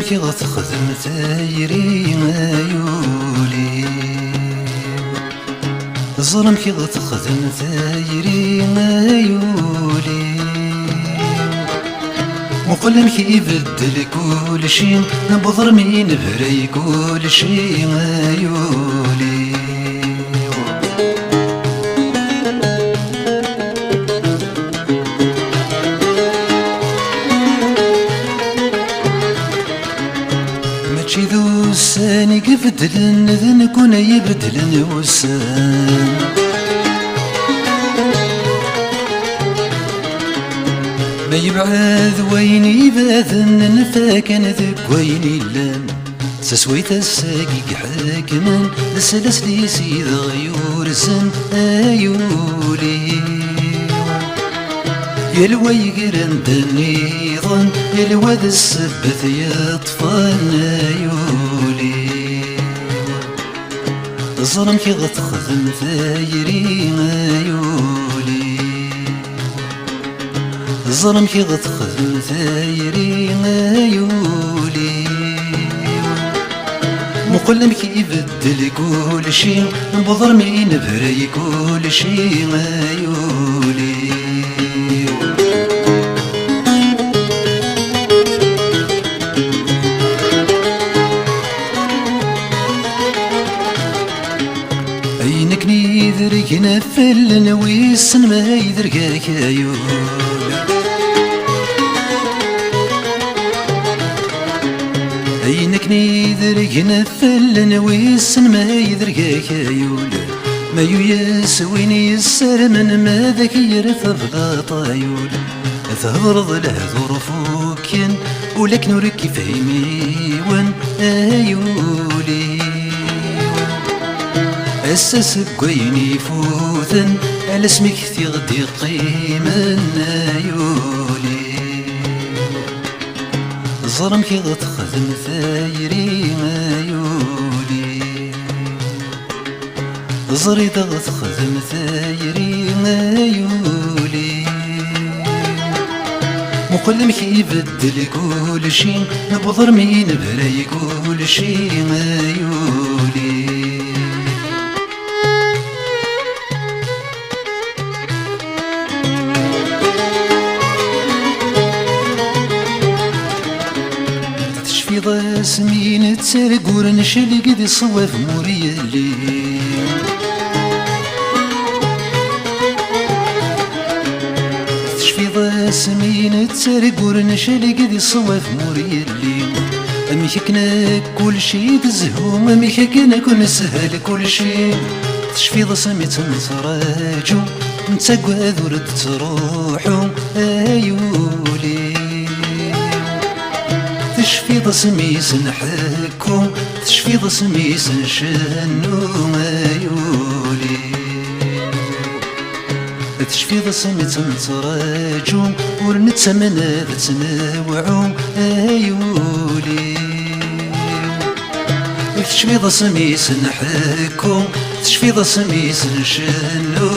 كي غتخدم تايري مايولي ظلم كي غتخدم تايري مايولي مقلم كي يبدل كل شي نبضر مين بري كل شي مايولي ماشي ذو السان يبدلن ذن كون يبدلن وسان ما يبعث وين يباذن نفاكن ذك وين يلان سسويت الساقي حاكمن السلس لي سيد غيور سن ايولي يا الويقرن دنيظن يا الواد السبث يطفن ايولي ظلم كي غتخدم ثايري ايولي ظلم كي غتخدم ثايري ايولي مقلم كي يبدل كل شي بضر مين بري كل شي ايولي عينك نيذرك نفل ويسن ما يدركك ايول عينك نيذرك نفل ويسن ما يدركك ايول ما يسويني السر من ما ذاك يرثب طايول تهرض له ظروفك ولك نورك فهمي وان ايولي أساس بقيني يفوتن على اسمك تغدي قيمة ايولي ظلم كي غتخدم ثايري ايولي زريدة غتخدم ثايري ايولي مقلم كي يبدل كل شي نبضر مين براي كل شي ايولي سمين تسرقور نشلق دي صواف موريالي تشفي ضا سمين تسرقور نشلق دي صواف موريالي أمي كنا كل شي تزهوم أمي كنا كل سهل كل شي تشفي ضا سميت نتراجو نتساقوا ذورد تروحو ايولي تشفي ضسميس نحكو تشفي ضسميس نشنو ايولي تشفي ضسميس نتراجو ورنتسمنا تناوعو ايولي تشفي ضسميس نحكو تشفي ضسميس نشنو